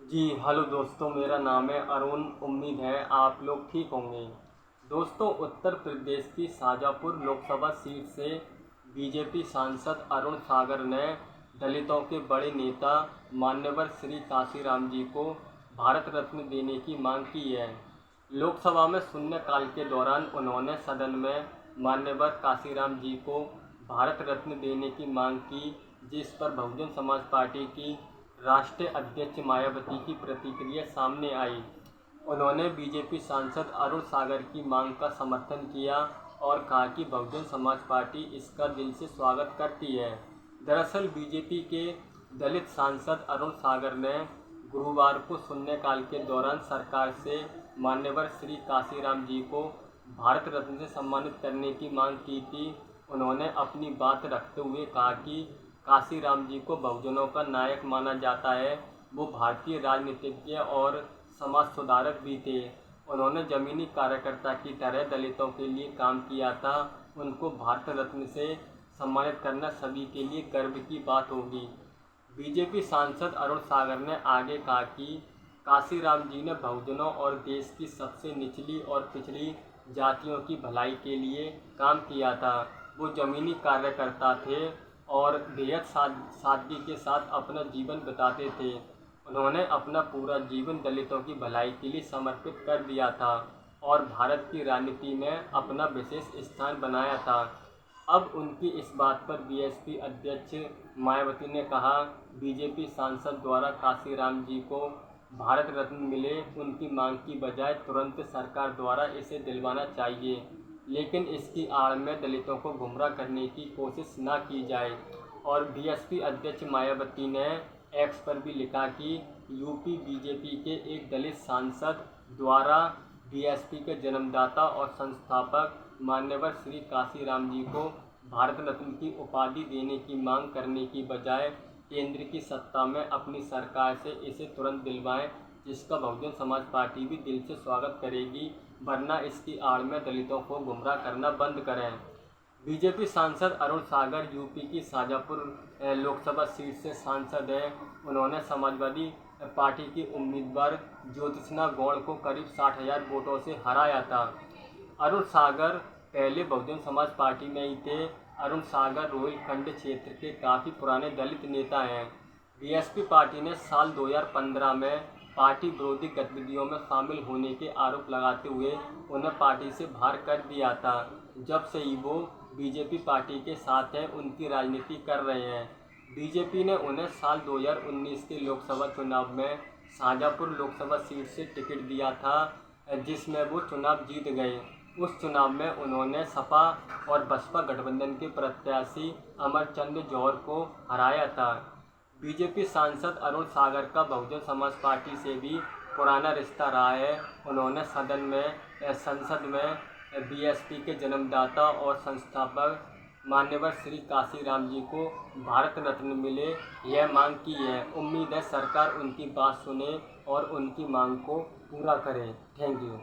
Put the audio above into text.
जी hello दोस्तों, मेरा नाम है अरुण। उम्मीद है आप लोग ठीक होंगे। दोस्तों, उत्तर प्रदेश की शाजापुर लोकसभा सीट से बीजेपी सांसद अरुण सागर ने दलितों के बड़े नेता मान्यवर श्री काशीराम जी को भारत रत्न देने की मांग की है। लोकसभा में शून्यकाल के दौरान उन्होंने सदन में मान्यवर काशीराम जी को भारत रत्न देने की मांग की, जिस पर बहुजन समाज पार्टी की राष्ट्रीय अध्यक्ष मायावती की प्रतिक्रिया सामने आई। उन्होंने बीजेपी सांसद अरुण सागर की मांग का समर्थन किया और कहा कि बहुजन समाज पार्टी इसका दिल से स्वागत करती है। दरअसल बीजेपी के दलित सांसद अरुण सागर ने गुरुवार को शून्यकाल के दौरान सरकार से मान्यवर श्री काशीराम जी को भारत रत्न से सम्मानित करने की मांग की थी। उन्होंने अपनी बात रखते हुए कहा कि काशीराम जी को बहुजनों का नायक माना जाता है। वो भारतीय राजनीतिज्ञ और समाज सुधारक भी थे। उन्होंने जमीनी कार्यकर्ता की तरह दलितों के लिए काम किया था। उनको भारत रत्न से सम्मानित करना सभी के लिए गर्व की बात होगी। बीजेपी सांसद अरुण सागर ने आगे कहा कि काशीराम जी ने बहुजनों और देश की सबसे निचली और पिछड़ी जातियों की भलाई के लिए काम किया था। वो जमीनी कार्यकर्ता थे और बेहद सादगी के साथ अपना जीवन बिताते थे। उन्होंने अपना पूरा जीवन दलितों की भलाई के लिए समर्पित कर दिया था और भारत की राजनीति में अपना विशेष स्थान बनाया था। अब उनकी इस बात पर बीएसपी अध्यक्ष मायावती ने कहा, बीजेपी सांसद द्वारा काशीराम जी को भारत रत्न मिले, उनकी मांग की बजाय तुरंत सरकार द्वारा इसे दिलवाना चाहिए, लेकिन इसकी आड़ में दलितों को गुमराह करने की कोशिश न की जाए। और बीएसपी अध्यक्ष मायावती ने एक्स पर भी लिखा कि यूपी बीजेपी के एक दलित सांसद द्वारा बीएसपी के जन्मदाता और संस्थापक मान्यवर श्री काशीराम जी को भारत रत्न की उपाधि देने की मांग करने की बजाय केंद्र की सत्ता में अपनी सरकार से इसे तुरंत दिलवाएं, जिसका बहुजन समाज पार्टी भी दिल से स्वागत करेगी, वरना इसकी आड़ में दलितों को गुमराह करना बंद करें। बीजेपी सांसद अरुण सागर यूपी की शाजापुर लोकसभा सीट से सांसद हैं। उन्होंने समाजवादी पार्टी की उम्मीदवार ज्योत्सना गौड़ को करीब 60,000 वोटों से हराया था। अरुण सागर पहले बहुजन समाज पार्टी में ही थे। अरुण सागर रोहिलखंड क्षेत्र के काफ़ी पुराने दलित नेता हैं। बीएसपी पार्टी ने साल 2015 में पार्टी विरोधी गतिविधियों में शामिल होने के आरोप लगाते हुए उन्हें पार्टी से बाहर कर दिया था। जब से ही वो बीजेपी पार्टी के साथ हैं, उनकी राजनीति कर रहे हैं। बीजेपी ने उन्हें साल 2019 के लोकसभा चुनाव में शाजापुर लोकसभा सीट से टिकट दिया था, जिसमें वो चुनाव जीत गए। उस चुनाव में उन्होंने सपा और बसपा गठबंधन के प्रत्याशी अमरचंद जौहर को हराया था। बीजेपी सांसद अरुण सागर का बहुजन समाज पार्टी से भी पुराना रिश्ता रहा है। उन्होंने संसद में बीएसपी के जन्मदाता और संस्थापक मान्यवर श्री काशीराम जी को भारत रत्न मिले, यह मांग की है। उम्मीद है सरकार उनकी बात सुने और उनकी मांग को पूरा करे। Thank you.